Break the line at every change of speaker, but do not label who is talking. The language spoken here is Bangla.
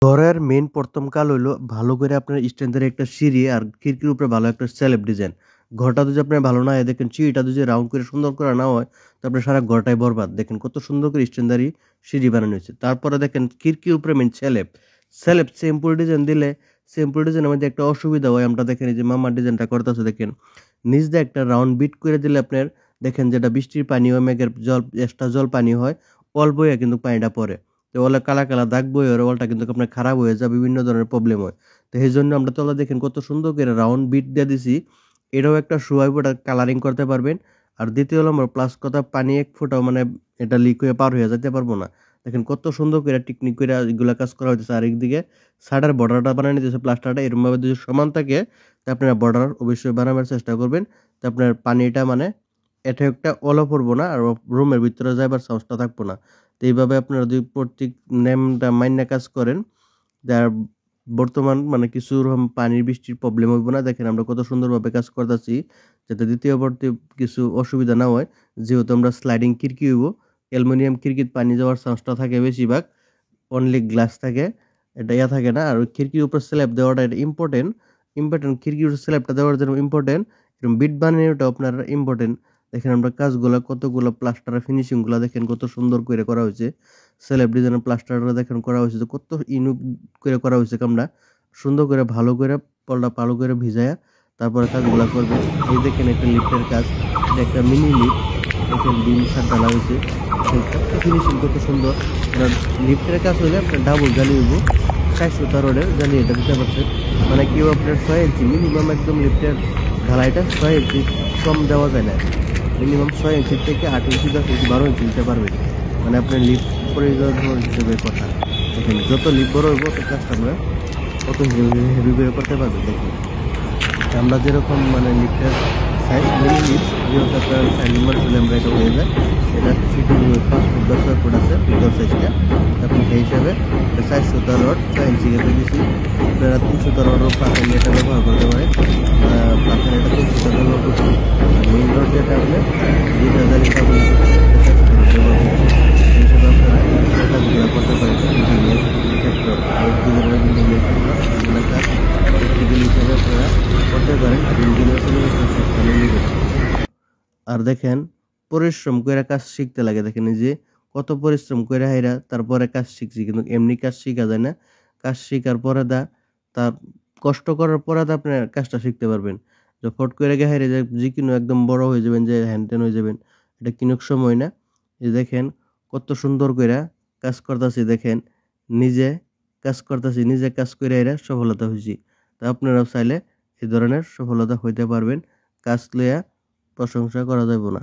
ঘরের মেইন প্রথম কাল হইলো ভালো করে আপনার স্ট্যান্ডার্ড একটা সিঁড়ি আর খিড়কির উপরে ভালো একটা স্ল্যাব ডিজাইন। ঘরটা যদি আপনার ভালো না হয় দেখেন সিঁড়িটা যদি রাউন্ড করে সুন্দর করে না হয় তো আপনার সারা ঘরটাই বরবাদ। দেখেন কত সুন্দর করে স্ট্যান্ডার্ডই সিঁড়ি বানানো হয়েছে। তারপরে দেখেন খিড়কির উপরে মেইন স্ল্যাব সিম্পল ডিজাইন দিলে সিম্পল ডিজাইনের মধ্যে একটা অসুবিধা হয়। আমরা দেখেন এই যে মামার ডিজাইনটা করতেছে দেখেন নিচ দিয়ে একটা রাউন্ড বিট করে দিলে আপনার দেখেন যেটা বৃষ্টির পানি হয় মেঘের জল এক্সট্রা জল পানি হয় অল্প হয়ে কিন্তু পানিটা পড়ে। তো ওলা কালা কালা দাগ বই আর ওয়ালটা কিন্তু আপনার খারাপ হয়ে যায়, বিভিন্ন ধরনের প্রবলেম হয়। তো এই জন্য আমরা তলা দেখেন কত সুন্দর করে রাউন্ড বিট দিয়ে দিছি। এটাও একটা সুহাইব, ওটা কালারিং করতে পারবেন। আর দ্বিতীয় নম্বর প্লাস কথা পানি এক ফোঁটাও মানে এটা লিক হয়ে পার হয়ে যেতে পারবো না। দেখেন কত সুন্দর করে টেকনিক করে এগুলা কাজ করা হয়েছে। আর একদিকে শার্টের বর্ডারটা বানিয়ে নিতেছে প্লাস্টারটা এরকমভাবে যদি সমান থাকে তা আপনারা বর্ডার অবশ্যই বানাবার চেষ্টা করবেন। তো আপনার পানিটা মানে এটা একটা অলো পড়বো না আর রুমের ভিতরে যাইবার সাহসটা থাকবো না। তো এইভাবে আপনারা যদি প্রত্যেক নেমটা মাইন্যা কাজ করেন যার বর্তমান মানে কিছু রকম পানির বৃষ্টির প্রবলেম হইব না। দেখেন আমরা কত সুন্দরভাবে কাজ করতেছি যাতে দ্বিতীয়বর্তী কিছু অসুবিধা না হয়। যেহেতু আমরা স্লাইডিং খিড়কি হইব, অ্যালুমিনিয়াম খিড়কির পানি যাওয়ার চান্সটা থাকে বেশিরভাগ, অনলি গ্লাস থাকে, এটা ইয়া থাকে না। আর ওই খিড়কির উপর স্ল্যাব দেওয়াটা এটা ইম্পর্টেন্ট খিড়কির উপর স্ল্যাবটা দেওয়ার জন্য ইম্পর্টেন্ট, এরকম বিট বানানোটা আপনার ইম্পর্টেন্ট। দেখেন আমরা কাজগুলা কতগুলো প্লাস্টারের ফিনিশিংগুলো দেখেন কত সুন্দর করে করা হয়েছে। স্ল্যাব ডিজাইনের প্লাস্টারটা দেখেন করা হয়েছে, কত ইউনিক করে করা হয়েছে কামটা। সুন্দর করে ভালো করে পলটা ভালো করে ভিজায়া তারপরে কাজগুলা করবেন। এই দেখেন একটা লিফটের কাজ, এটা একটা মিনি লিফট। দেখেন বিম সার ঢালা হয়েছে, দেখেন কত ফিনিশিং কত সুন্দর। আপনার লিফটের কাজ হলে আপনার ডাবল জালি হইব, 400 রডের জালি, এটা বুঝতে পারছেন। মানে কেউ আপনার 6 ইঞ্চি মিনিমাম একদম লিফটের ঢালাইটা 6 ইঞ্চি কম দেওয়া যায় না। মিনিমাম 6 ইঞ্চি থেকে 8 ইঞ্চি 10 ইঞ্চি 12 ইঞ্চি দিতে পারবেন। মানে আপনার লিফট প্রয়োজন হিসেবে কথা। দেখেন যত লিফট বড় হইব তত কাজটা আমরা কত হেভি করে করতে পারবেন। দেখেন আমরা যেরকম মানে লিফটের সাইজ মিনি লিফট যেহেতু আপনার সাইড নাম্বার হলে আমরা এটা হয়ে যায়। এটা সিটি 5 ফুট 10 ফুট আছে ভিতর সাইজটা। আপনি সেই হিসাবে 400 রড 6 ইঞ্চি কেটে দিচ্ছি। আপনারা 300 রডও পাখের এটা ব্যবহার করতে পারেন। পাখের এটা 300 ব্যবহার করছি। আর মেইন রড যেটা আপনার 2000 হিসাবে সেই হিসাবে আপনারা কাজগুলো করতে পারেন। ইঞ্জিনিয়ার ক্ষেত্র এগুলো কাজ প্র্যাকটিক্যাল হিসাবে আপনারা করতে পারেন। আর ইঞ্জিনিয়ার আর দেখেন পরিশ্রম করে কাজ শিখতে লাগে। দেখেন এই যে কত পরিশ্রম করে হাইরা তারপরে কাজ শিখছি, কিন্তু এমনি কাজ শিখা যায় না। কাজ শিখার পরে তার কষ্ট করার পরে আপনার কাজটা শিখতে পারবেন। যে ফট করে গে হাইরে যে কিনো একদম বড় হয়ে যাবেন, যে হ্যান্ডটেন হয়ে যাবেন, এটা কিনুক সময় না। এই দেখেন কত সুন্দর করে কাজ করতেছি। দেখেন নিজে কাজ করতেছি, নিজে কাজ করে এরা সফলতা হয়েছি। তা আপনারাও চাইলে এই ধরনের সফলতা হইতে পারবেন। কাজ লইয়া প্রশংসা করা যাবে না।